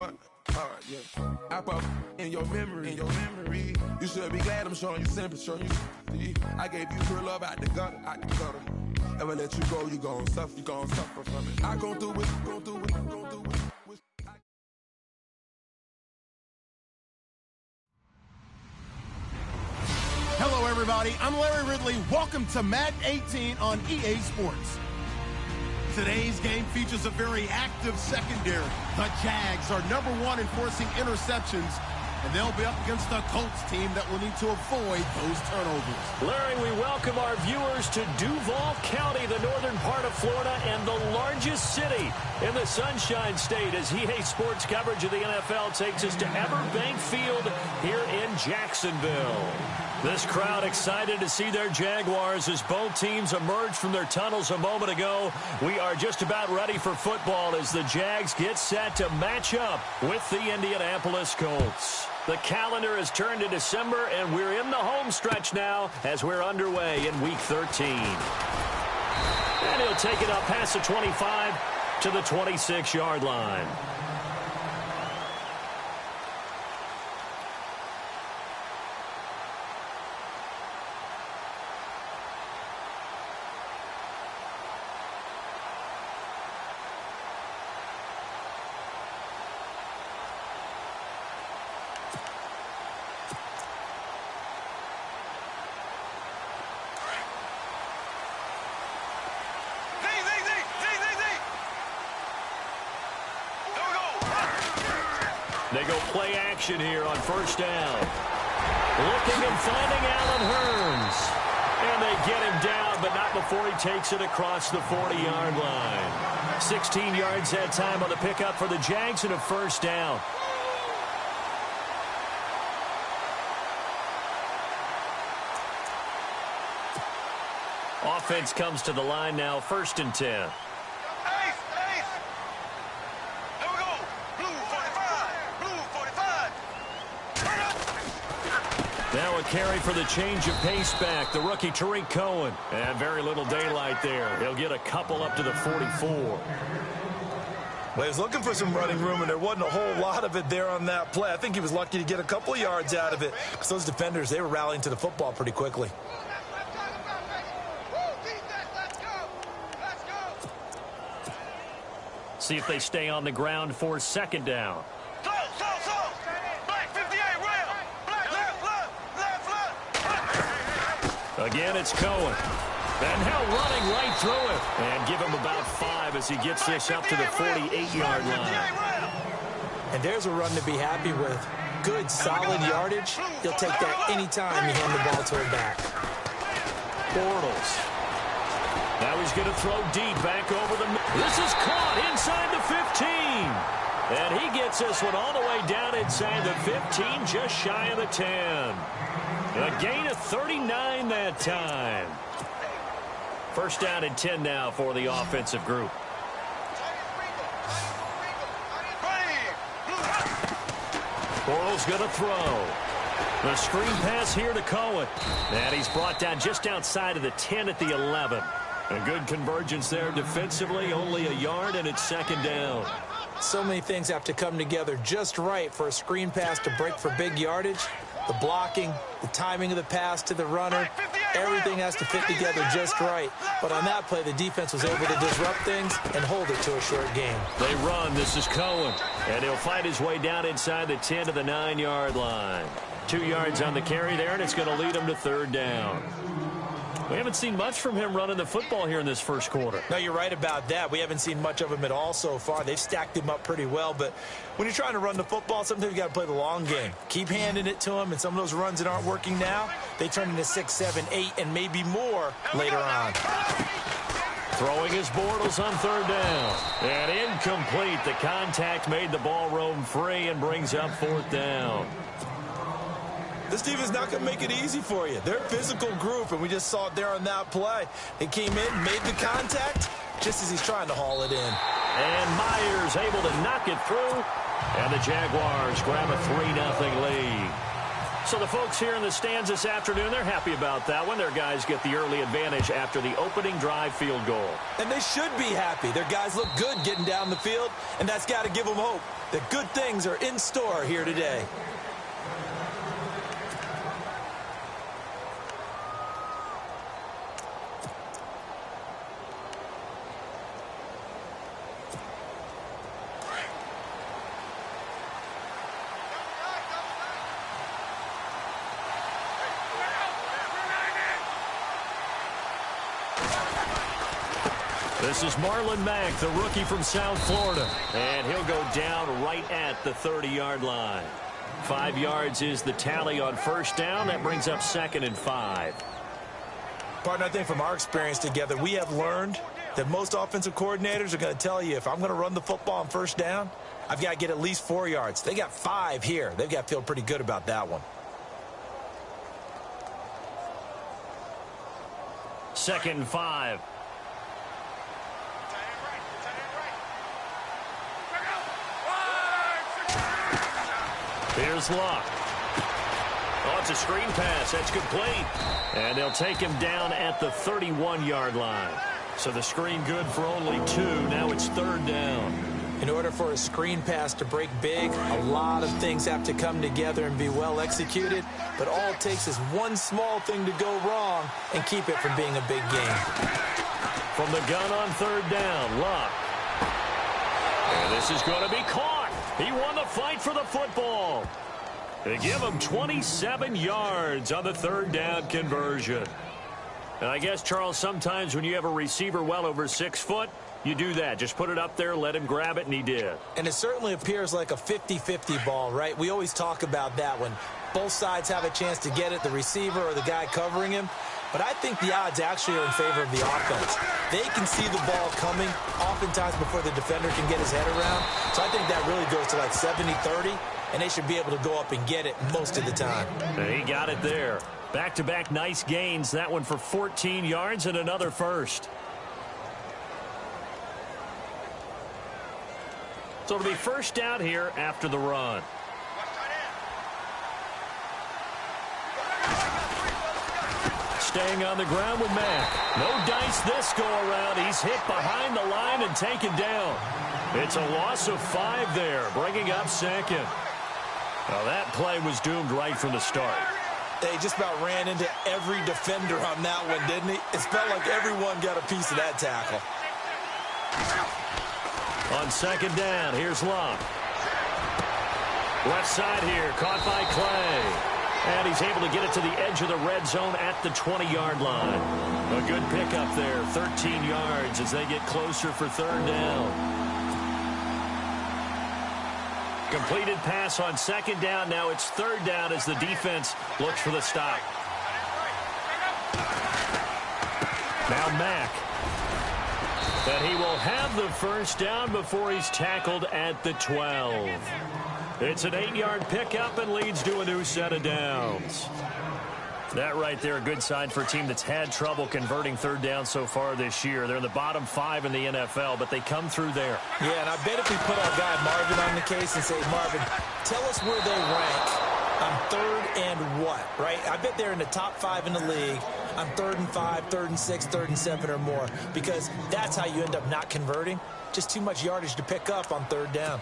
Alright, yeah. I pop in your memory, You should be glad I'm showing you sympathy, I gave you pure love out the gutter, Ever let you go, you gon' suffer, from it. I gon' do it, Hello, everybody. I'm Larry Ridley. Welcome to Madden 18 on EA Sports. Today's game features a very active secondary. The Jags are #1 in forcing interceptions, and they'll be up against the Colts team that will need to avoid those turnovers. Larry, we welcome our viewers to Duval County, the northern part of Florida, and the largest city in the Sunshine State, as EA Sports coverage of the NFL takes us to Everbank Field here in Jacksonville. This crowd excited to see their Jaguars as both teams emerged from their tunnels a moment ago. We are just about ready for football as the Jags get set to match up with the Indianapolis Colts. The calendar has turned to December, and we're in the home stretch now as we're underway in Week 13. And he'll take it up past the 25 to the 26-yard line. They go play action here on first down. Looking and finding Allen Hurns. And they get him down, but not before he takes it across the 40-yard line. 16 yards that time on the pickup for the Jags and a first down. Offense comes to the line now, 1st and 10. Now a carry for the change of pace back, the rookie Tariq Cohen. And very little daylight there. He'll get a couple up to the 44. Well, he was looking for some running room, and there wasn't a whole lot of it there on that play. I think he was lucky to get a couple of yards out of it because those defenders, they were rallying to the football pretty quickly. See if they stay on the ground for 2nd down. Again, it's Cohen. And now running right through it. And give him about 5 as he gets this up to the 48-yard line. And there's a run to be happy with. Good, solid yardage. He'll take that anytime you hand the ball to him back. Bortles. Now he's going to throw deep back over the middle. This is caught inside the 15. And he gets this one all the way down inside the 15, just shy of the 10. A gain of 39 that time. 1st down and 10 now for the offensive group. Bortles going to throw. The screen pass here to Cohen. And he's brought down just outside of the 10 at the 11. A good convergence there defensively, only a yard, and it's 2nd down. So many things have to come together just right for a screen pass to break for big yardage. The blocking, the timing of the pass to the runner, everything has to fit together just right. But on that play, the defense was able to disrupt things and hold it to a short game. They run. This is Cohen. And he'll fight his way down inside the 10 to the 9-yard line. 2 yards on the carry there, and it's going to lead him to 3rd down. We haven't seen much from him running the football here in this first quarter. No, you're right about that. We haven't seen much of him at all so far. They've stacked him up pretty well. But when you're trying to run the football, sometimes you got to play the long game. Keep handing it to him, and some of those runs that aren't working now, they turn into 6, 7, 8, and maybe more later on. Throwing his Bortles on 3rd down. And incomplete. The contact made the ball roam free and brings up 4th down. This team is not going to make it easy for you. They're a physical group, and we just saw it there on that play. They came in, made the contact, just as he's trying to haul it in. And Myers able to knock it through. And the Jaguars grab a 3-0 lead. So the folks here in the stands this afternoon, they're happy about that one. Their guys get the early advantage after the opening drive field goal. And they should be happy. Their guys look good getting down the field, and that's got to give them hope that good things are in store here today. This is Marlon Mack, the rookie from South Florida. And he'll go down right at the 30-yard line. 5 yards is the tally on first down. That brings up 2nd and 5. Partner, I think from our experience together, we have learned that most offensive coordinators are going to tell you, if I'm going to run the football on first down, I've got to get at least 4 yards. They got 5 here. They've got to feel pretty good about that one. 2nd and 5. Here's Luck. Oh, it's a screen pass. That's complete. And they'll take him down at the 31-yard line. So the screen good for only 2. Now it's 3rd down. In order for a screen pass to break big, a lot of things have to come together and be well executed. But all it takes is one small thing to go wrong and keep it from being a big game. From the gun on 3rd down, Luck. And this is going to be caught. He won the fight for the football. They give him 27 yards on the 3rd down conversion. And I guess, Charles, sometimes when you have a receiver well over 6 foot, you do that. Just put it up there, let him grab it, and he did. And it certainly appears like a 50-50 ball, right? We always talk about that when both sides have a chance to get it, the receiver or the guy covering him. But I think the odds actually are in favor of the offense. They can see the ball coming oftentimes before the defender can get his head around. So I think that really goes to like 70-30, and they should be able to go up and get it most of the time. He got it there. Back-to-back nice gains. That one for 14 yards and another first. So it'll be first down here after the run. Staying on the ground with Mack. No dice this go-around. He's hit behind the line and taken down. It's a loss of 5 there, bringing up 2nd. Well, that play was doomed right from the start. They just about ran into every defender on that one, didn't he? It felt like everyone got a piece of that tackle. On 2nd down, here's Luck. Left side here, caught by Clay. And he's able to get it to the edge of the red zone at the 20-yard line. A good pickup there, 13 yards as they get closer for 3rd down. Completed pass on 2nd down. Now it's 3rd down as the defense looks for the stop. Now Mack. And he will have the first down before he's tackled at the 12. It's an 8-yard pickup and leads to a new set of downs. That right there, a good sign for a team that's had trouble converting 3rd down so far this year. They're in the bottom 5 in the NFL, but they come through there. Yeah, and I bet if we put our guy Marvin on the case and say, Marvin, tell us where they rank on 3rd and what, right? I bet they're in the top 5 in the league on 3rd and 5, 3rd and 6, 3rd and 7 or more, because that's how you end up not converting. Just too much yardage to pick up on 3rd down.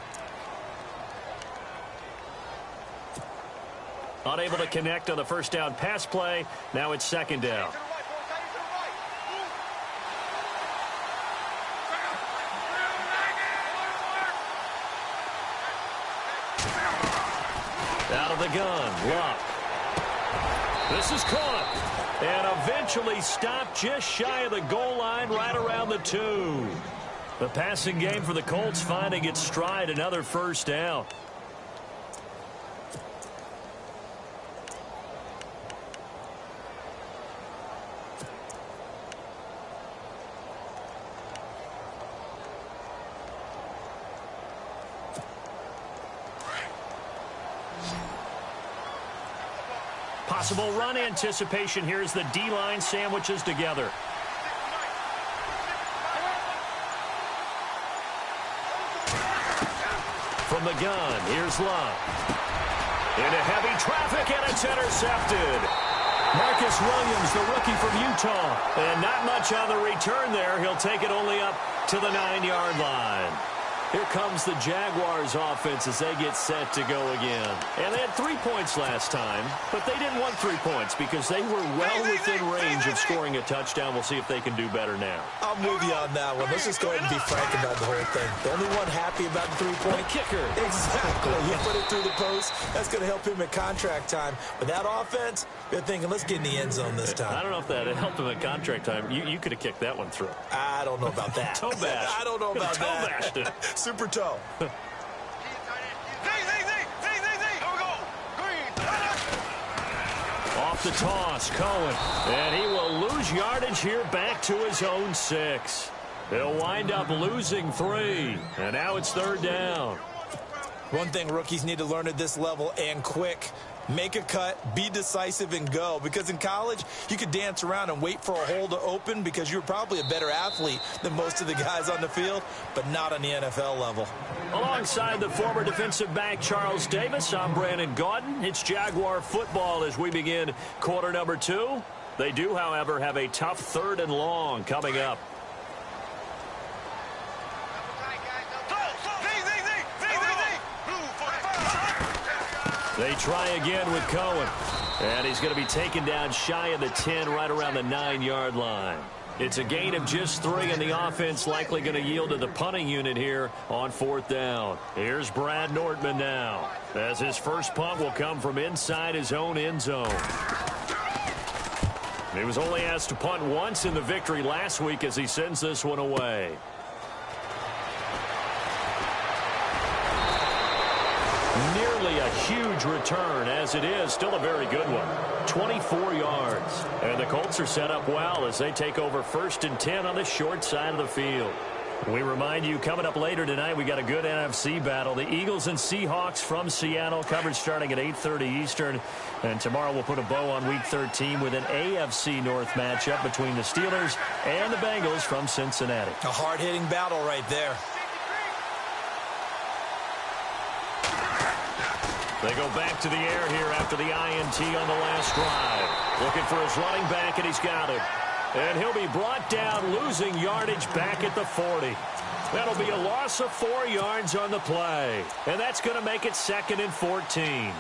Unable to connect on the first down pass play. Now it's 2nd down. Out of the gun, Luck. This is caught. And eventually stopped just shy of the goal line, right around the 2. The passing game for the Colts finding its stride, another first down. Possible run anticipation here as the D-line sandwiches together. From the gun, here's Luck. Into heavy traffic, and it's intercepted. Marcus Williams, the rookie from Utah. And not much on the return there. He'll take it only up to the 9-yard line. Here comes the Jaguars offense as they get set to go again. And they had 3 points last time, but they didn't want 3 points because they were well within range of scoring a touchdown. We'll see if they can do better now. I'm with you on that one. Let's just go ahead and be frank about the whole thing. The only one happy about the 3-point kicker. Exactly. You put it through the post. That's going to help him at contract time. But that offense, they're thinking, let's get in the end zone this time. I don't know if that helped him at contract time. You could have kicked that one through. I don't know about that. Toe bash. I don't know about toe that. bashed it. Super toe. Off the toss, Cohen. And he will lose yardage here back to his own 6. He'll wind up losing 3. And now it's 3rd down. One thing rookies need to learn at this level, and quick, make a cut, be decisive, and go. Because in college, you could dance around and wait for a hole to open because you're probably a better athlete than most of the guys on the field, but not on the NFL level. Alongside the former defensive back Charles Davis, I'm Brandon Gaudin. It's Jaguar football as we begin quarter number 2. They do, however, have a tough 3rd and long coming up. They try again with Cohen. And he's going to be taken down shy of the 10, right around the 9-yard line. It's a gain of just 3, and the offense likely going to yield to the punting unit here on 4th down. Here's Brad Nortman now, as his first punt will come from inside his own end zone. He was only asked to punt once in the victory last week as he sends this one away. Nearly a huge return, as it is still a very good one. 24 yards. And the Colts are set up well as they take over 1st and 10 on the short side of the field. We remind you, coming up later tonight, we got a good NFC battle. The Eagles and Seahawks from Seattle, coverage starting at 8:30 Eastern. And tomorrow we'll put a bow on Week 13 with an AFC North matchup between the Steelers and the Bengals from Cincinnati. A hard-hitting battle right there. They go back to the air here after the INT on the last drive. Looking for his running back, and he's got it. And he'll be brought down, losing yardage back at the 40. That'll be a loss of 4 yards on the play. And that's going to make it 2nd and 14.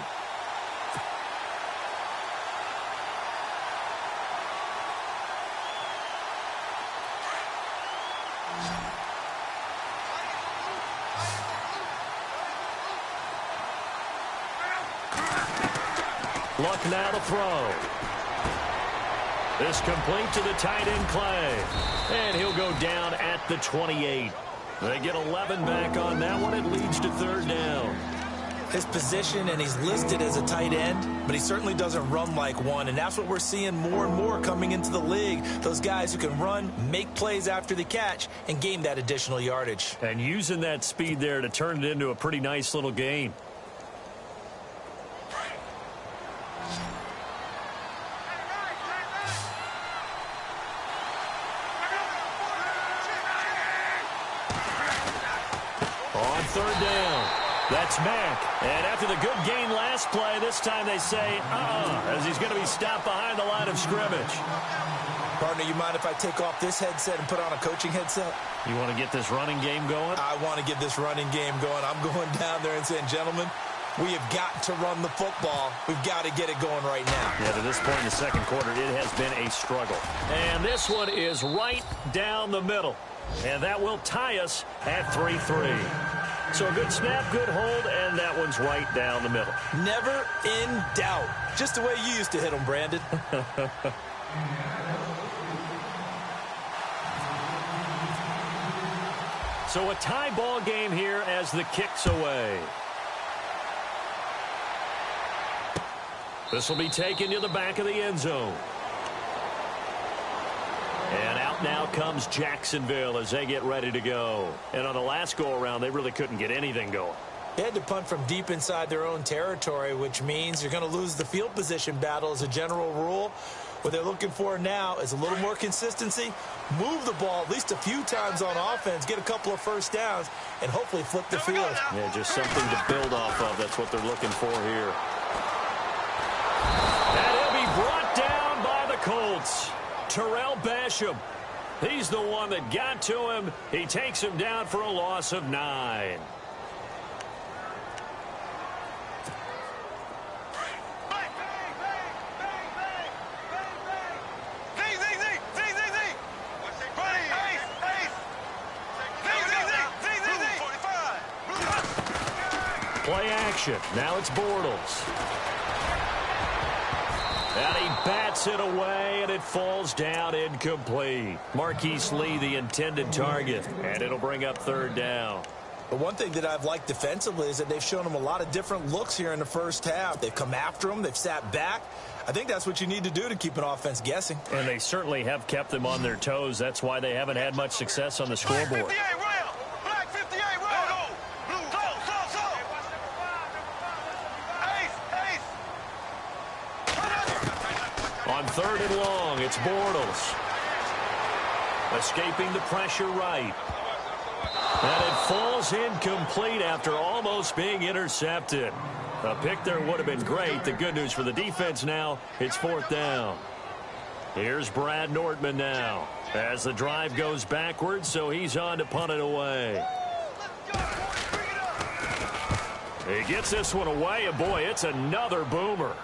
Luck now to throw. This complete to the tight end Clay. And he'll go down at the 28. They get 11 back on that one. It leads to 3rd down. His position, and he's listed as a tight end, but he certainly doesn't run like one, and that's what we're seeing more and more coming into the league. Those guys who can run, make plays after the catch, and gain that additional yardage. And using that speed there to turn it into a pretty nice little gain. On 3rd down, that's Mack. And after the good gain last play, this time they say, as he's going to be stopped behind the line of scrimmage. Partner, you mind if I take off this headset and put on a coaching headset? You want to get this running game going? I want to get this running game going. I'm going down there and saying, gentlemen, we have got to run the football. We've got to get it going right now. Yeah, to this point in the second quarter, it has been a struggle. And this one is right down the middle. And that will tie us at 3-3. So a good snap, good hold, and that one's right down the middle. Never in doubt. Just the way you used to hit them, Brandon. So a tie ball game here as the kick's away. This will be taken to the back of the end zone. And out now comes Jacksonville as they get ready to go. And on the last go-around, they really couldn't get anything going. They had to punt from deep inside their own territory, which means you're going to lose the field position battle as a general rule. What they're looking for now is a little more consistency, move the ball at least a few times on offense, get a couple of first downs, and hopefully flip the field. Yeah, just something to build off of. That's what they're looking for here. yards. Terrell Basham. He's the one that got to him. He takes him down for a loss of 9. Play action. Now it's Bortles. And he bats it away, and it falls down incomplete. Marquise Lee, the intended target, and it'll bring up 3rd down. But one thing that I've liked defensively is that they've shown him a lot of different looks here in the first half. They've come after him. They've sat back. I think that's what you need to do to keep an offense guessing. And they certainly have kept them on their toes. That's why they haven't had much success on the scoreboard. On 3rd and long, it's Bortles. Escaping the pressure right. And it falls incomplete after almost being intercepted. A pick there would have been great. The good news for the defense now, it's 4th down. Here's Brad Nordman now as the drive goes backwards, so he's on to punt it away. He gets this one away, and boy, it's another boomer.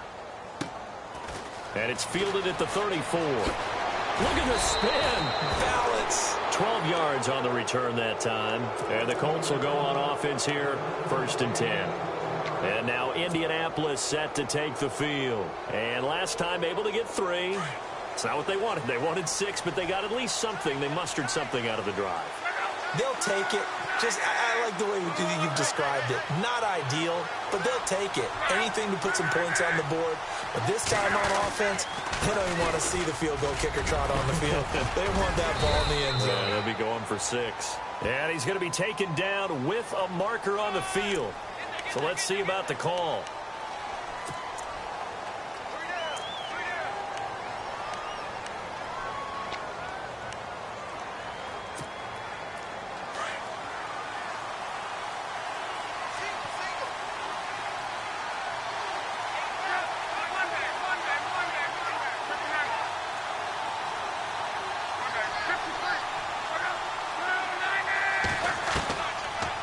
And it's fielded at the 34. Look at the spin. Balance. 12 yards on the return that time. And the Colts will go on offense here, 1st and 10. And now Indianapolis set to take the field. And last time able to get 3. It's not what they wanted. They wanted 6, but they got at least something. They mustered something out of the drive. They'll take it. I like the way you've described it. Not ideal, but they'll take it. Anything to put some points on the board. But this time on offense, they don't even want to see the field goal kicker trot on the field. They want that ball in the end zone. Yeah, they'll be going for 6. And he's going to be taken down with a marker on the field. So let's see about the call.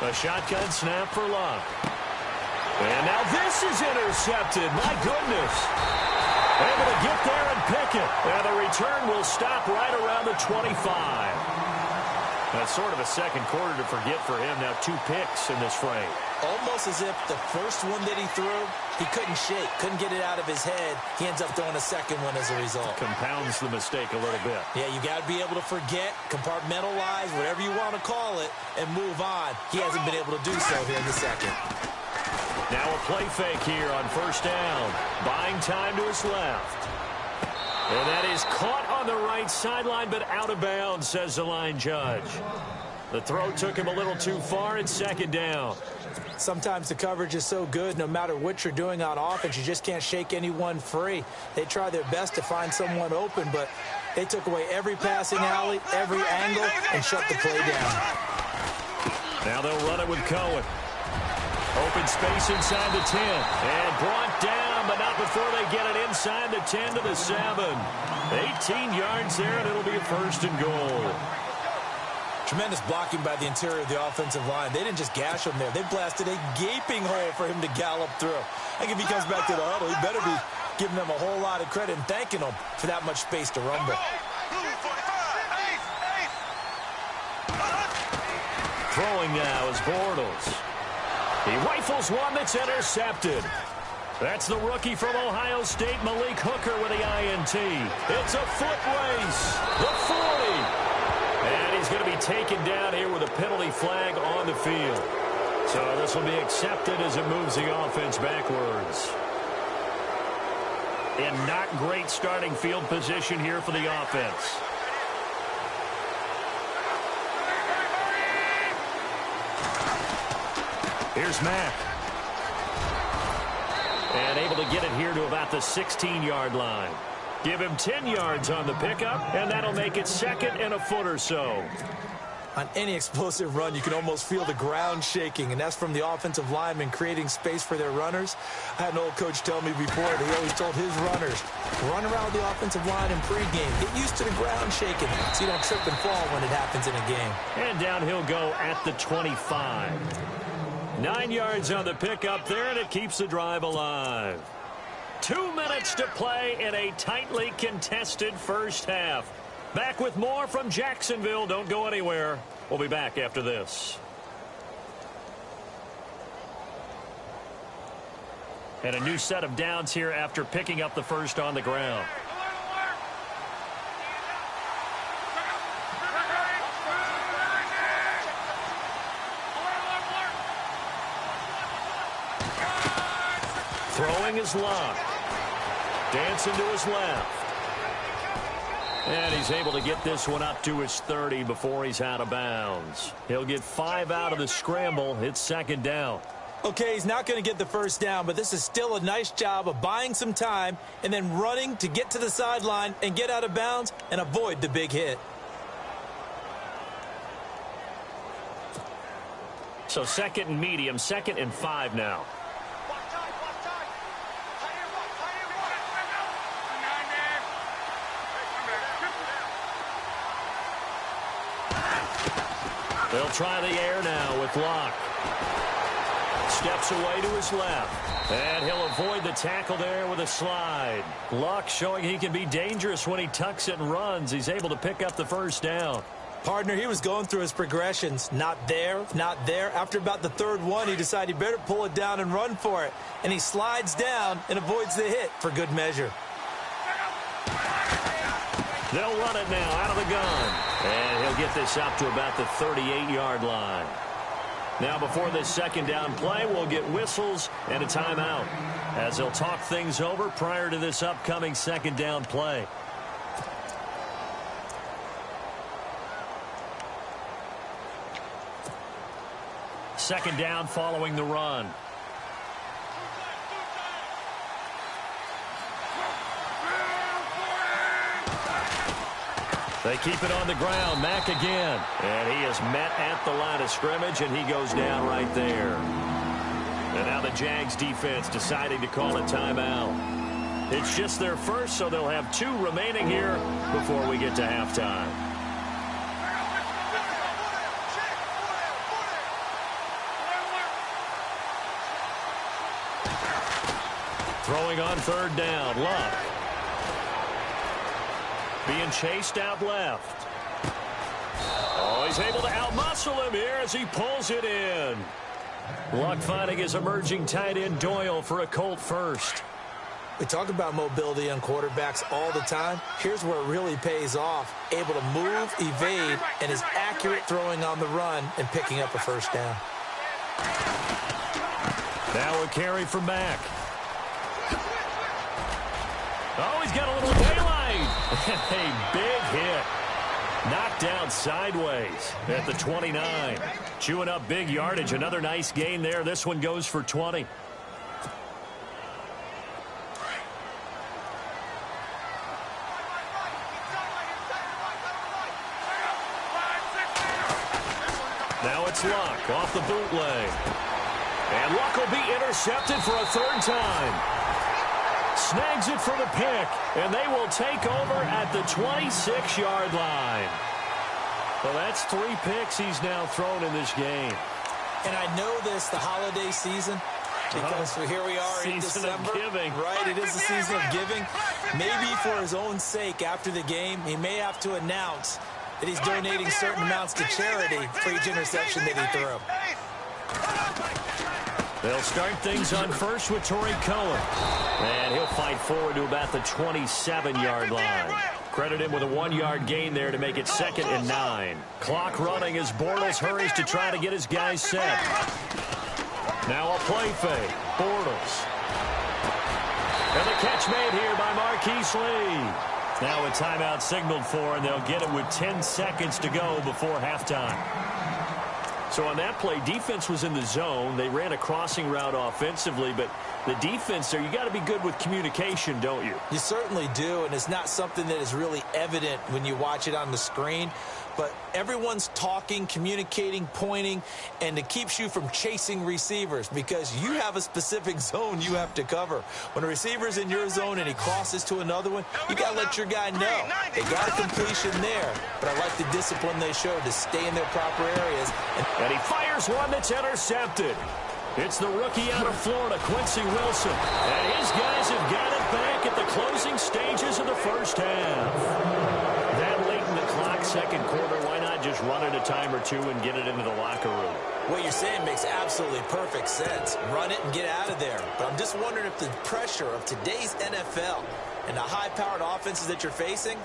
A shotgun snap for Luck. And now this is intercepted. My goodness. Able to get there and pick it. And the return will stop right around the 25. That's sort of a second quarter to forget for him. Now 2 picks in this frame. Almost as if the first one that he threw, he couldn't shake, couldn't get it out of his head. He ends up throwing a second one as a result. Compounds the mistake a little bit. Yeah, you got to be able to forget, compartmentalize, whatever you want to call it, and move on. He hasn't been able to do so here in the second. Now a play fake here on 1st down. Buying time to his left. And that is caught on the right sideline, but out of bounds, says the line judge. The throw took him a little too far. It's 2nd down. Sometimes the coverage is so good, no matter what you're doing on offense, you just can't shake anyone free. They try their best to find someone open, but they took away every passing alley, every angle, and shut the play down. Now they'll run it with Cohen. Open space inside the 10. And brought down, but not before they get it inside the 10 to the 7. 18 yards there, and it'll be a 1st and goal. Tremendous blocking by the interior of the offensive line. They didn't just gash him there. They blasted a gaping hole for him to gallop through. I think if he comes back to the huddle, he better be giving them a whole lot of credit and thanking them for that much space to rumble. Throwing now is Bortles. He rifles one that's intercepted. That's the rookie from Ohio State, Malik Hooker, with the INT. It's a foot race. The 40. And he's going to be taken down here with a penalty flag on the field. So this will be accepted as it moves the offense backwards. And not great starting field position here for the offense. Here's Mack. And able to get it here to about the 16-yard line. Give him 10 yards on the pickup, and that'll make it 2nd and a foot or so. On any explosive run, you can almost feel the ground shaking, and that's from the offensive linemen creating space for their runners. I had an old coach tell me before that he always told his runners, run around the offensive line in pregame. Get used to the ground shaking so you don't trip and fall when it happens in a game. And down he'll go at the 25. 9 yards on the pickup there, and it keeps the drive alive. 2 minutes to play in a tightly contested first half. Back with more from Jacksonville. Don't go anywhere. We'll be back after this. And a new set of downs here after picking up the first on the ground. Throwing his lock. Dancing to his left. And he's able to get this one up to his 30 before he's out of bounds. He'll get 5 out of the scramble. It's second down. Okay, he's not going to get the first down, but this is still a nice job of buying some time and then running to get to the sideline and get out of bounds and avoid the big hit. So second and medium, 2nd and 5 now. They'll try the air now with Locke. Steps away to his left. And he'll avoid the tackle there with a slide. Locke showing he can be dangerous when he tucks it and runs. He's able to pick up the first down. Partner, he was going through his progressions. Not there, not there. After about the third one, he decided he better pull it down and run for it. And he slides down and avoids the hit for good measure. They'll run it now out of the gun. And he'll get this up to about the 38-yard line. Now before this second down play, we'll get whistles and a timeout as they'll talk things over prior to this upcoming second down play. Second down following the run. They keep it on the ground. Mack again. And he is met at the line of scrimmage, and he goes down right there. And now the Jags defense deciding to call a timeout. It's just their first, so they'll have 2 remaining here before we get to halftime. Throwing on third down, Luck. Being chased out left. Oh, he's able to outmuscle him here as he pulls it in. Luck finding his emerging tight end Doyle for a Colt first. We talk about mobility on quarterbacks all the time. Here's where it really pays off. Able to move, evade, and is accurate throwing on the run and picking up a first down. Now a carry for Mack. Oh, he's got a little daylight. A big hit. Knocked down sideways at the 29. Chewing up big yardage. Another nice gain there. This one goes for 20. Now it's Luck off the bootleg. And Luck will be intercepted for a third time. Snags it for the pick, and they will take over at the 26-yard line. Well, that's 3 picks he's now thrown in this game. And I know this, the holiday season, because here we are in December. Season of giving. Right, it is the season of giving. Maybe for his own sake after the game, he may have to announce that he's donating certain amounts to charity for each interception that he threw. They'll start things on first with Torrey Cohen. And he'll fight forward to about the 27-yard line. Credit him with a 1-yard gain there to make it 2nd and 9. Clock running as Bortles hurries to try to get his guys set. Now a play fake. Bortles. And the catch made here by Marquise Lee. Now a timeout signaled for, and they'll get it with 10 seconds to go before halftime. So on that play, defense was in the zone. They ran a crossing route offensively, but the defense there, you got to be good with communication, don't you? You certainly do, and it's not something that is really evident when you watch it on the screen. But everyone's talking, communicating, pointing, and it keeps you from chasing receivers because you have a specific zone you have to cover. When a receiver's in your zone and he crosses to another one, you got to let your guy know. They got a completion there, but I like the discipline they showed to stay in their proper areas. And he fires one that's intercepted. It's the rookie out of Florida, Quincy Wilson. And his guys have got it back at the closing stages of the first half. That late in the clock, second quarter, why not just run it a time or two and get it into the locker room? What you're saying makes absolutely perfect sense. Run it and get out of there. But I'm just wondering if the pressure of today's NFL and the high-powered offenses that you're facing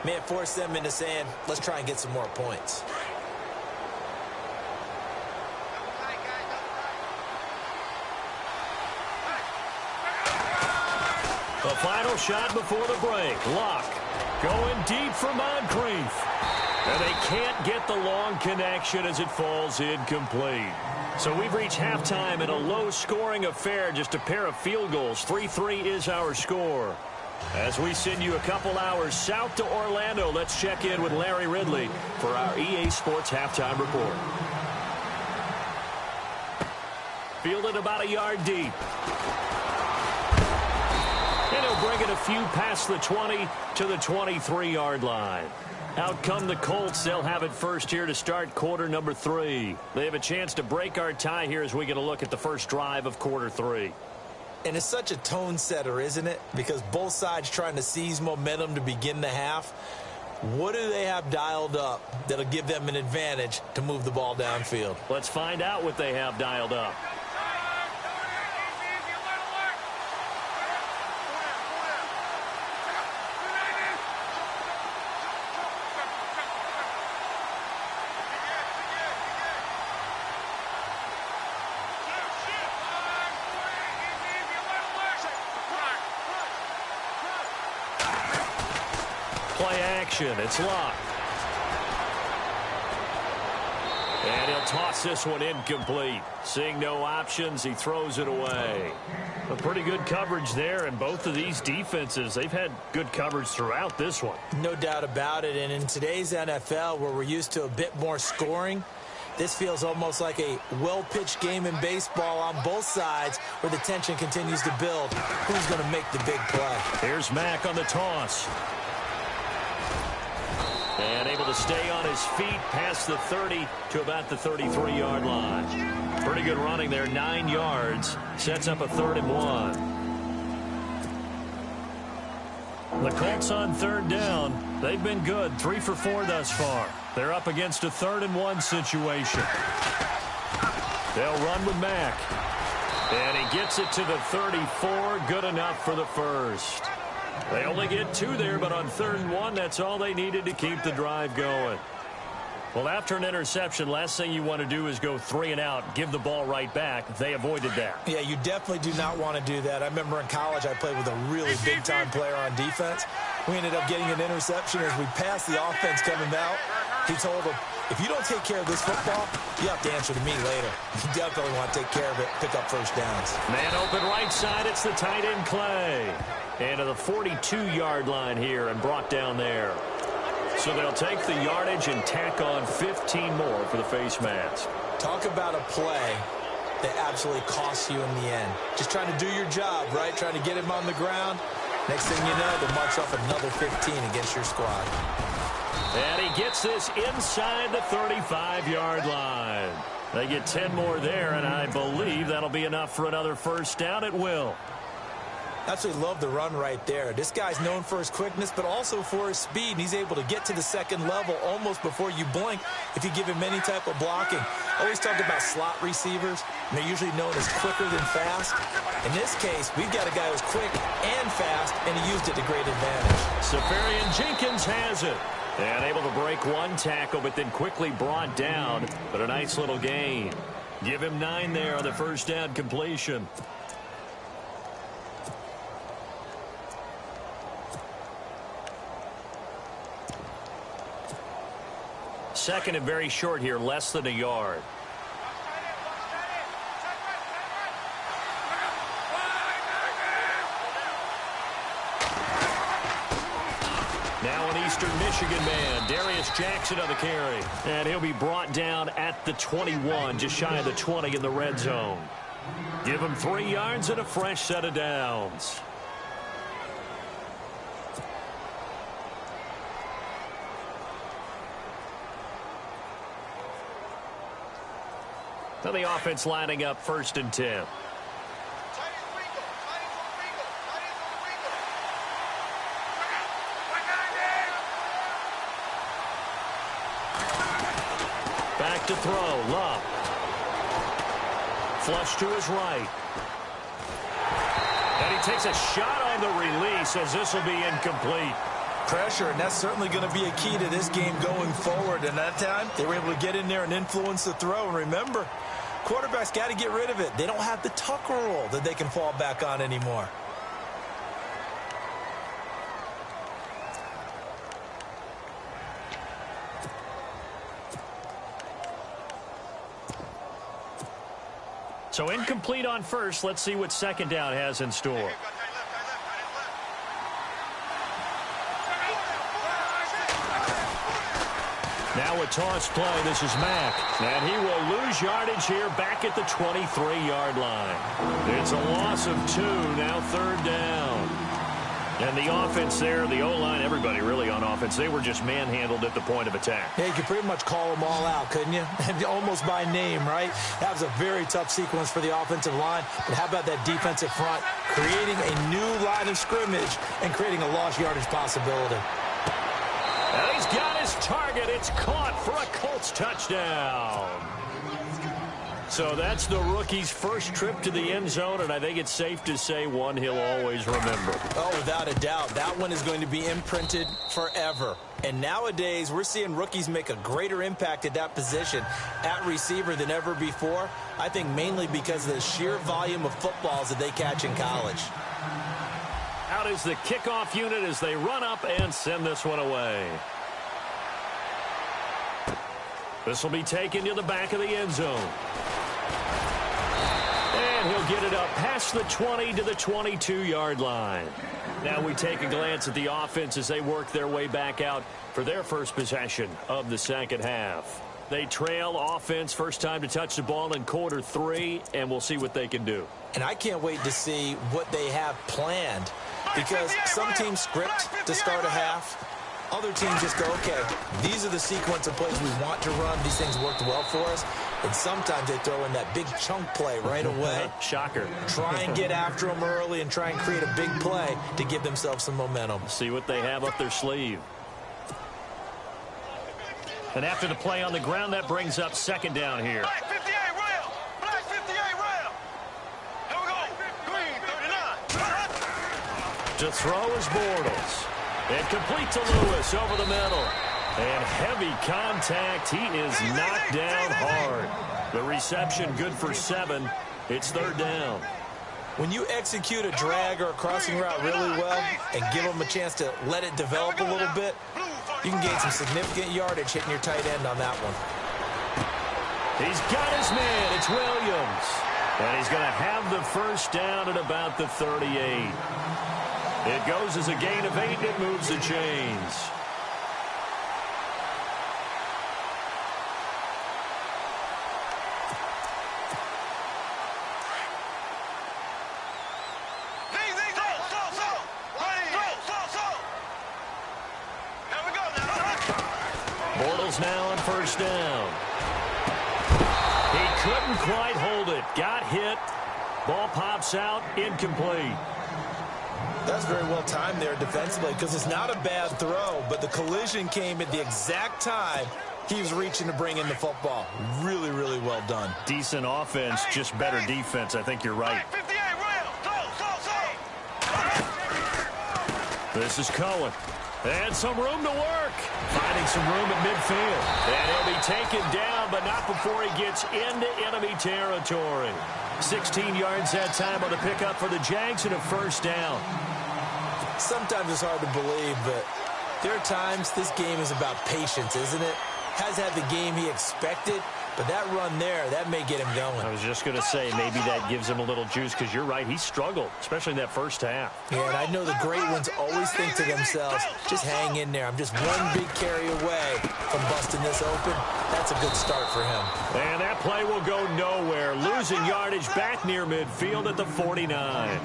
may have forced them into saying, let's try and get some more points. The final shot before the break. Locke going deep for Moncrief. And they can't get the long connection as it falls incomplete. So we've reached halftime in a low-scoring affair, just a pair of field goals. 3-3 is our score. As we send you a couple hours south to Orlando, let's check in with Larry Ridley for our EA Sports Halftime Report. Fielded about a yard deep. And he'll bring it a few past the 20 to the 23-yard line. Out come the Colts. They'll have it first here to start quarter number 3. They have a chance to break our tie here as we get a look at the first drive of quarter 3. And it's such a tone setter, isn't it? Because both sides trying to seize momentum to begin the half. What do they have dialed up that'll give them an advantage to move the ball downfield? Let's find out what they have dialed up. Play action. It's Locke. And he'll toss this one incomplete. Seeing no options, he throws it away. A pretty good coverage there, and both of these defenses, they've had good coverage throughout this one. No doubt about it, and in today's NFL, where we're used to a bit more scoring, this feels almost like a well-pitched game in baseball on both sides where the tension continues to build. Who's going to make the big play? Here's Mack on the toss. And able to stay on his feet past the 30 to about the 33-yard line. Pretty good running there, 9 yards. Sets up a 3rd and 1. The Colts on 3rd down. They've been good, 3 for 4 thus far. They're up against a 3rd and 1 situation. They'll run with Mack. And he gets it to the 34, good enough for the first. They only get 2 there, but on 3rd and 1, that's all they needed to keep the drive going. Well, after an interception, last thing you want to do is go 3 and out, give the ball right back. They avoided that. Yeah, you definitely do not want to do that. I remember in college I played with a really big-time player on defense. We ended up getting an interception as we passed the offense coming out. He told him, if you don't take care of this football, you have to answer to me later. You definitely want to take care of it, pick up first downs. Man open right side, it's the tight end Clay. And to the 42-yard line here and brought down there. So they'll take the yardage and tack on 15 more for the face mask. Talk about a play that absolutely costs you in the end. Just trying to do your job, right? Trying to get him on the ground. Next thing you know, they'll march off another 15 against your squad. And he gets this inside the 35-yard line. They get 10 more there, and I believe that'll be enough for another first down. It will. Absolutely love the run right there. This guy's known for his quickness, but also for his speed. And he's able to get to the second level almost before you blink if you give him any type of blocking. Always talk about slot receivers, and they're usually known as quicker than fast. In this case, we've got a guy who's quick and fast, and he used it to great advantage. Safarian Jenkins has it. And able to break one tackle, but then quickly brought down. But a nice little gain. Give him 9 there on the first down completion. Second and very short here, less than a yard. Now an Eastern Michigan man, Darius Jackson on the carry. And he'll be brought down at the 21, just shy of the 20 in the red zone. Give him 3 yards and a fresh set of downs. So the offense lining up 1st and 10. Back to throw, Love. Flush to his right. And he takes a shot on the release as this will be incomplete. Pressure, and that's certainly going to be a key to this game going forward. And that time, they were able to get in there and influence the throw. And remember, quarterbacks got to get rid of it. They don't have the tuck rule that they can fall back on anymore. So incomplete on first. Let's see what 2nd down has in store. Now a toss play. This is Mack. And he will lose yardage here back at the 23-yard line. It's a loss of 2. Now 3rd down. And the offense there, the O-line, everybody really on offense, they were just manhandled at the point of attack. Yeah, you could pretty much call them all out, couldn't you? Almost by name, right? That was a very tough sequence for the offensive line. But how about that defensive front creating a new line of scrimmage and creating a lost yardage possibility? And he's got his target. It's caught for a Colts touchdown. So that's the rookie's first trip to the end zone, and I think it's safe to say one he'll always remember. Oh, without a doubt. That one is going to be imprinted forever. And nowadays, we're seeing rookies make a greater impact at that position at receiver than ever before. I think mainly because of the sheer volume of footballs that they catch in college. Out is the kickoff unit as they run up and send this one away. This will be taken to the back of the end zone. And he'll get it up past the 20 to the 22-yard line. Now we take a glance at the offense as they work their way back out for their first possession of the 2nd half. They trail offense first time to touch the ball in quarter 3, and we'll see what they can do. And I can't wait to see what they have planned, because some teams script to start a half. Other teams just go, okay, these are the sequence of plays we want to run. These things worked well for us. And sometimes they throw in that big chunk play right away. Shocker. Try and get after them early and try and create a big play to give themselves some momentum. See what they have up their sleeve. And after the play on the ground, that brings up 2nd down here. Black 58 rail. Black 58 rail. Here we go. Green 39. To throw is Bortles. And complete to Lewis over the middle. And heavy contact. He is knocked down hard. The reception good for 7. It's 3rd down. When you execute a drag or a crossing route really well and give them a chance to let it develop a little bit, you can gain some significant yardage hitting your tight end on that one. He's got his man. It's Williams. And he's going to have the first down at about the 38. It goes as a gain of 8, and it moves the chains. Bortles now on 1st down. He couldn't quite hold it. Got hit. Ball pops out. Incomplete. That's very well timed there defensively, because it's not a bad throw, but the collision came at the exact time he was reaching to bring in the football. Really, really well done. Decent offense, just better defense. I think you're right. This is Cohen. And some room to work. Finding some room at midfield. And he'll be taken down, but not before he gets into enemy territory. 16 yards that time on the pickup for the Jags and a 1st down. Sometimes it's hard to believe, but there are times this game is about patience, isn't it? Has had the game he expected, But that run there, that may get him going. I was just going to say, maybe that gives him a little juice, because you're right, he struggled, especially in that first half. Yeah, and I know the great ones always think to themselves, just hang in there. I'm just one big carry away from busting this open. That's a good start for him. And that play will go nowhere. Losing yardage back near midfield at the 49.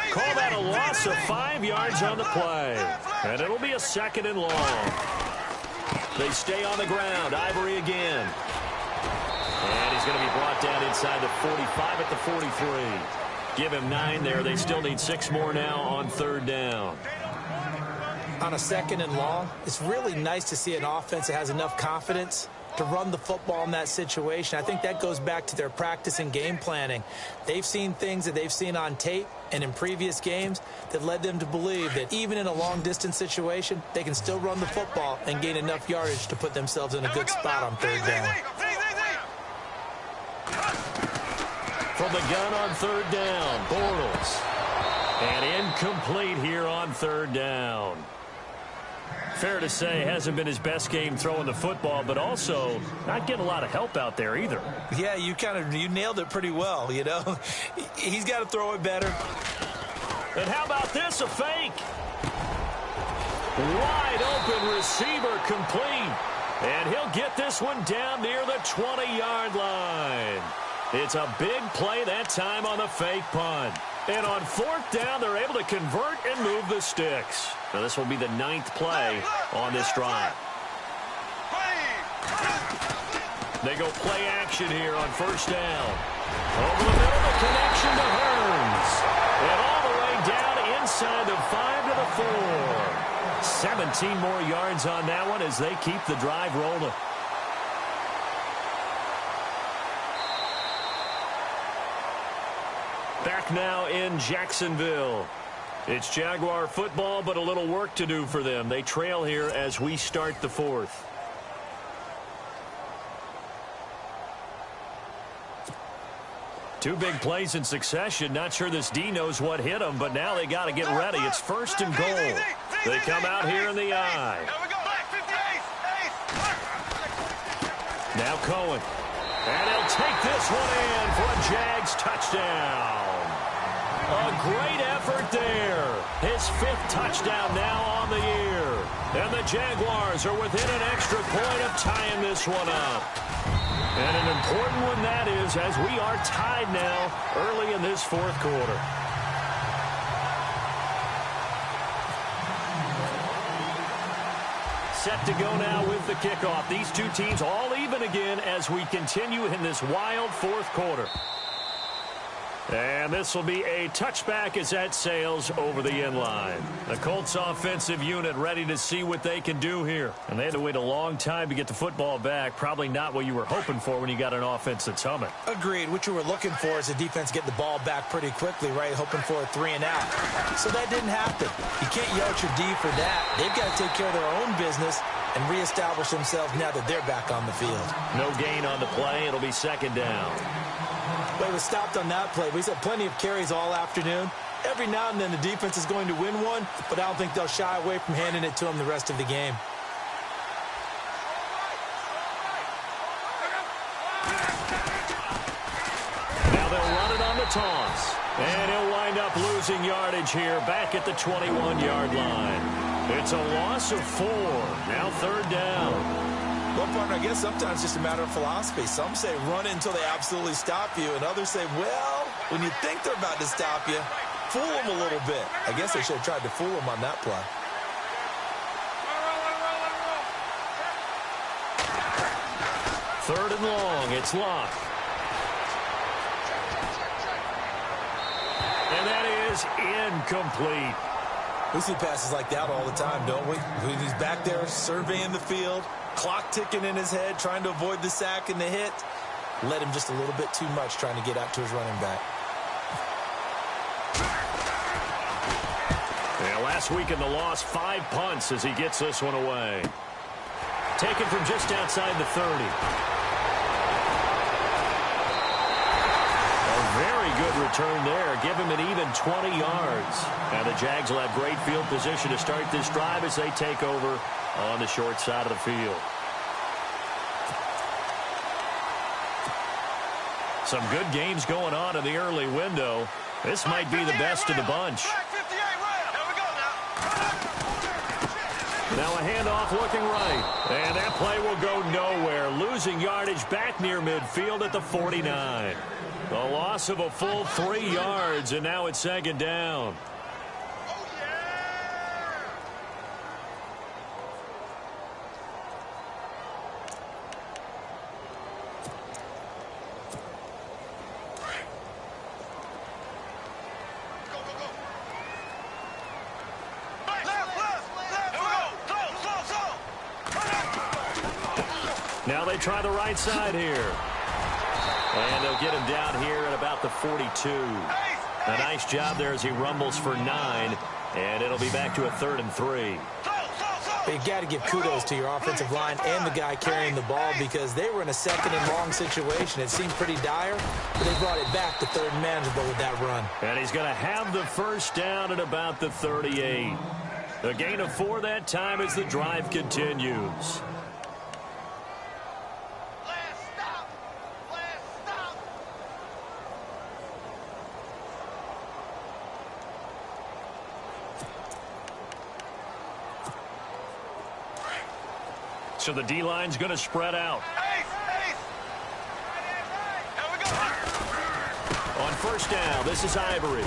Call that a loss of 5 yards on the play. And it'll be a 2nd and long. They stay on the ground. Ivory again. And he's going to be brought down inside the 45 at the 43. Give him 9 there. They still need 6 more now on 3rd down. On a 2nd and long, it's really nice to see an offense that has enough confidence to run the football in that situation. I think that goes back to their practice and game planning. They've seen things that they've seen on tape and in previous games that led them to believe that even in a long-distance situation, they can still run the football and gain enough yardage to put themselves in a good spot on 3rd down. From the gun on 3rd down, Bortles. And incomplete here on 3rd down. Fair to say, hasn't been his best game throwing the football, but also not getting a lot of help out there either. Yeah, you nailed it pretty well, you know. He's got to throw it better. And how about this, a fake? Wide open receiver complete. And he'll get this one down near the 20-yard line. It's a big play that time on the fake punt. And on 4th down, they're able to convert and move the sticks. Now, this will be the 9th play on this drive. They go play action here on 1st down. Over the middle, the connection to Hearns. And all the way down inside the 5 to the 4. 17 more yards on that one as they keep the drive rolling. Back now in Jacksonville. It's Jaguar football, but a little work to do for them. They trail here as we start the 4th. Two big plays in succession. Not sure this D knows what hit them, but now they got to get ready. It's 1st and goal. They come out here in the I. Now Cohen. And he'll take this one in for a Jags touchdown. A great effort there. His 5th touchdown now on the year. And the Jaguars are within an extra point of tying this one up. And an important one that is, as we are tied now early in this 4th quarter. Set to go now with the kickoff. These two teams all even again as we continue in this wild 4th quarter. And this will be a touchback as that sails over the end line. The Colts offensive unit ready to see what they can do here. And they had to wait a long time to get the football back. Probably not what you were hoping for when you got an offense that's humming. Agreed. What you were looking for is the defense getting the ball back pretty quickly, right? Hoping for a 3 and out. So that didn't happen. You can't yell at your D for that. They've got to take care of their own business and reestablish themselves now that they're back on the field. No gain on the play. It'll be 2nd down. But it was stopped on that play. We saw plenty of carries all afternoon. Every now and then the defense is going to win one, but I don't think they'll shy away from handing it to them the rest of the game. Now they'll run it on the toss. And he'll wind up losing yardage here back at the 21-yard line. It's a loss of 4. Now 3rd down. Well, partner, I guess sometimes it's just a matter of philosophy. Some say run it until they absolutely stop you, and others say, well, when you think they're about to stop you, fool them a little bit. I guess they should have tried to fool them on that play. Third and long. It's Locke. And that is incomplete. We see passes like that all the time, don't we? He's back there surveying the field, clock ticking in his head, trying to avoid the sack and the hit. Led him just a little bit too much trying to get out to his running back. Yeah, last week in the loss, 5 punts as he gets this one away. Taken from just outside the 30. Very good return there. Give him an even 20 yards. Now the Jags will have great field position to start this drive as they take over on the short side of the field. Some good games going on in the early window. This might be the best of the bunch. Now a handoff looking right. And that play will go nowhere. Losing yardage back near midfield at the 49. A loss of a full 3 yards, and now it's second down. Now they try the right side here. And they'll get him down here at about the 42. A nice job there as he rumbles for 9. And it'll be back to a 3rd and 3. But you got to give kudos to your offensive line and the guy carrying the ball because they were in a 2nd and long situation. It seemed pretty dire, but they brought it back to 3rd and manageable with that run. And he's going to have the first down at about the 38. A gain of 4 that time as the drive continues. So the D-line's going to spread out. On first down, this is Ivory.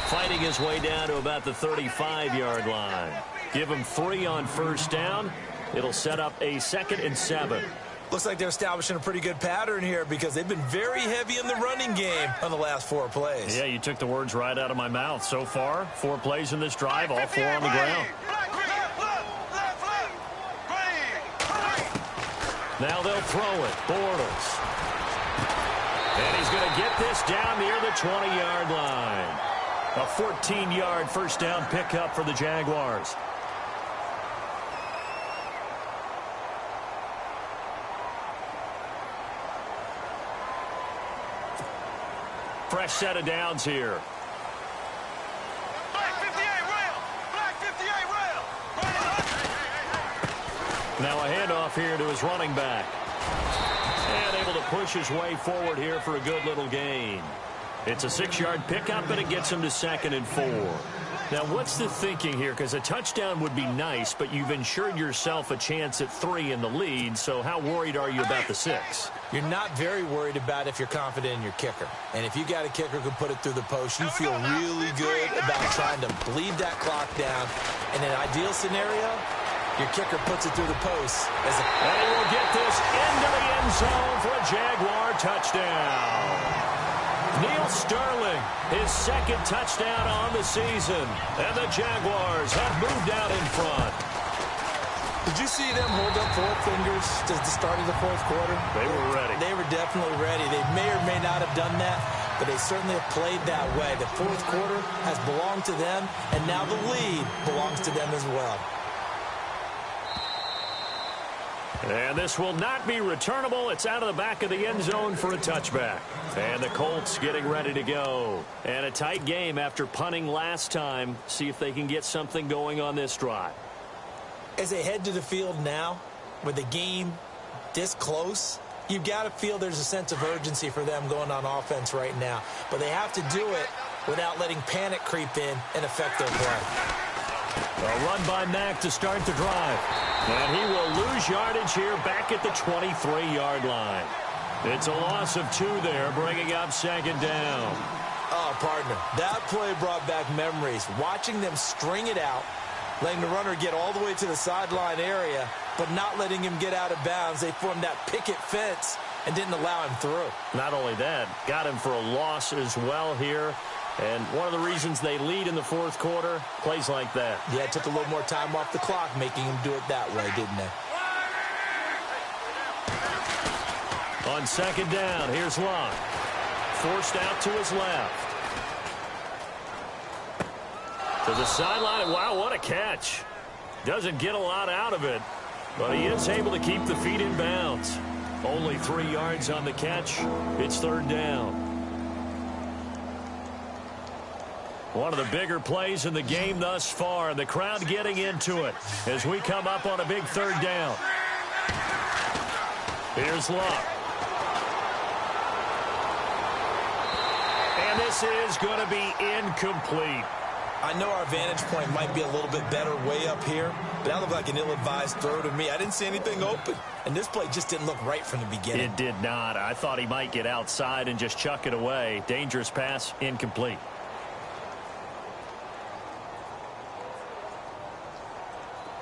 Fighting his way down to about the 35-yard line. Give him 3 on first down. It'll set up a 2nd and 7. Looks like they're establishing a pretty good pattern here because they've been very heavy in the running game on the last 4 plays. Yeah, you took the words right out of my mouth. So far, 4 plays in this drive, all 4 on the ground. Now they'll throw it. Bortles. And he's going to get this down near the 20-yard line. A 14-yard first down pickup for the Jaguars. Fresh set of downs here. Now a handoff here to his running back. And able to push his way forward here for a good little gain. It's a 6-yard pickup, and it gets him to 2nd and 4. Now, what's the thinking here? Because a touchdown would be nice, but you've ensured yourself a chance at 3 in the lead, so how worried are you about the 6? You're not very worried about if you're confident in your kicker. And if you got a kicker who can put it through the post, you feel really good about trying to bleed that clock down. In an ideal scenario, your kicker puts it through the post. And he will get this into the end zone for a Jaguar touchdown. Neil Sterling, his 2nd touchdown on the season. And the Jaguars have moved out in front. Did you see them hold up 4 fingers at the start of the 4th quarter? They were ready. They were definitely ready. They may or may not have done that, but they certainly have played that way. The 4th quarter has belonged to them, and now the lead belongs to them as well. And this will not be returnable. It's out of the back of the end zone for a touchback. And the Colts getting ready to go. And a tight game after punting last time. See if they can get something going on this drive. As they head to the field now, with the game this close, you've got to feel there's a sense of urgency for them going on offense right now. But they have to do it without letting panic creep in and affect their play. A run by Mack to start the drive. And he will lose yardage here back at the 23-yard line. It's a loss of 2 there, bringing up 2nd down. Oh, partner, that play brought back memories. Watching them string it out, letting the runner get all the way to the sideline area, but not letting him get out of bounds. They formed that picket fence and didn't allow him through. Not only that, got him for a loss as well here. And one of the reasons they lead in the 4th quarter, plays like that. Yeah, it took a little more time off the clock, making him do it that way, didn't they? On 2nd down, here's Locke. Forced out to his left. To the sideline. Wow, what a catch. Doesn't get a lot out of it, but he is able to keep the feet in bounds. Only 3 yards on the catch. It's 3rd down. One of the bigger plays in the game thus far. The crowd getting into it as we come up on a big 3rd down. Here's Locke. This is going to be incomplete. I know our vantage point might be a little bit better way up here, but that looked like an ill-advised throw to me. I didn't see anything open, and this play just didn't look right from the beginning. It did not. I thought he might get outside and just chuck it away. Dangerous pass, incomplete.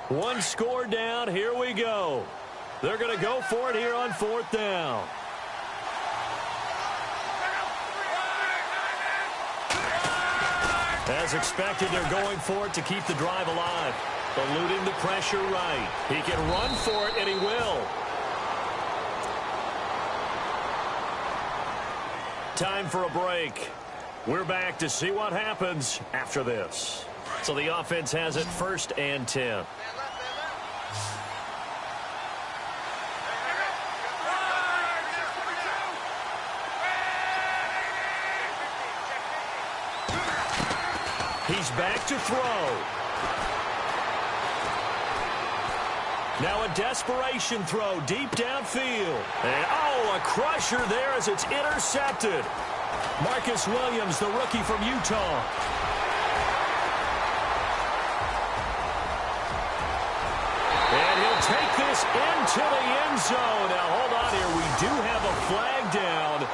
One score down. Here we go. They're going to go for it here on 4th down. As expected, they're going for it to keep the drive alive. Eluding the pressure right. He can run for it, and he will. Time for a break. We're back to see what happens after this. So the offense has it 1st and 10. He's back to throw. Now a desperation throw deep downfield. And, a crusher there as it's intercepted. Marcus Williams, the rookie from Utah. And he'll take this into the end zone. Now, hold on here. We do have a flag down.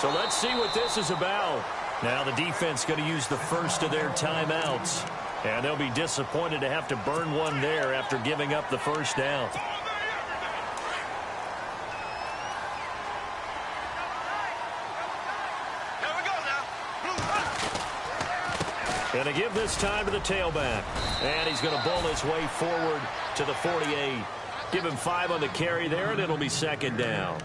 So let's see what this is about. Now the defense going to use the first of their timeouts. And they'll be disappointed to have to burn one there after giving up the first down. Going to give this time to the tailback. And he's going to bowl his way forward to the 48. Give him 5 on the carry there, and it'll be 2nd down.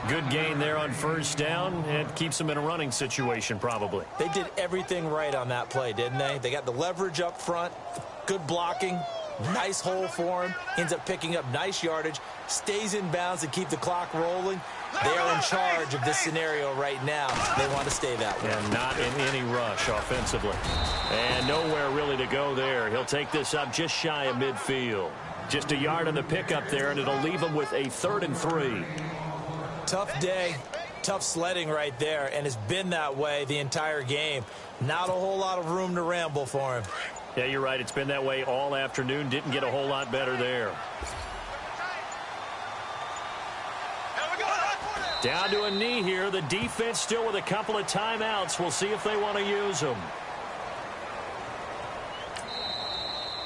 Good gain there on 1st down, and keeps them in a running situation probably. They did everything right on that play, didn't they? They got the leverage up front, good blocking, nice hole for him, ends up picking up nice yardage, stays in bounds to keep the clock rolling. They are in charge of this scenario right now. They want to stay that way. And not in any rush offensively. And nowhere really to go there. He'll take this up just shy of midfield. Just a yard on the pickup there, and it'll leave him with a 3rd and 3. Tough day, tough sledding right there, and it's been that way the entire game. Not a whole lot of room to ramble for him. Yeah, you're right. It's been that way all afternoon. Didn't get a whole lot better there. Down to a knee here. The defense still with a couple of timeouts. We'll see if they want to use them.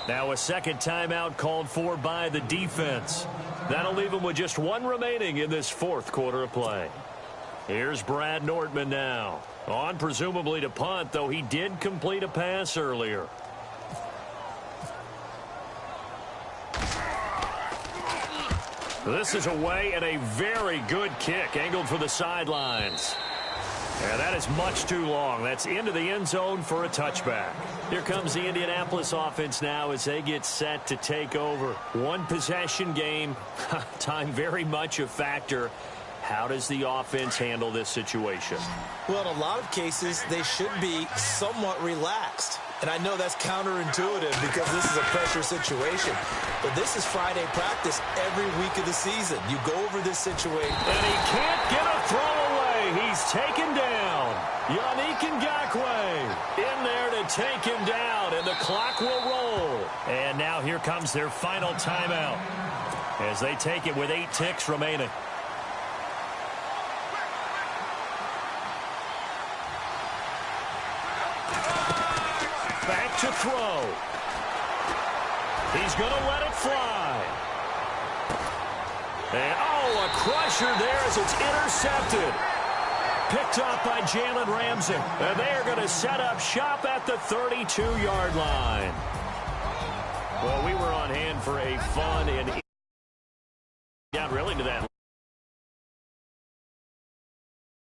Now a 2nd timeout called for by the defense. That'll leave them with just 1 remaining in this 4th quarter of play. Here's Brad Nortman now. On presumably to punt, though he did complete a pass earlier. This is away and a very good kick angled for the sidelines. And that is much too long. That's into the end zone for a touchback. Here comes the Indianapolis offense now as they get set to take over. 1 possession game. Time very much a factor. How does the offense handle this situation? Well, in a lot of cases, they should be somewhat relaxed. And I know that's counterintuitive because this is a pressure situation. But this is Friday practice every week of the season. You go over this situation. And he can't get a throw away. He's taken down. Yannick Ngakoue in there to take him down. And the clock will roll. And now here comes their final timeout as they take it with 8 ticks remaining. Back to throw. He's going to let it fly. And, a crusher there as it's intercepted. Picked up by Jalen Ramsey. And they are going to set up shop at the 32-yard line. Well, we were on hand for a fun and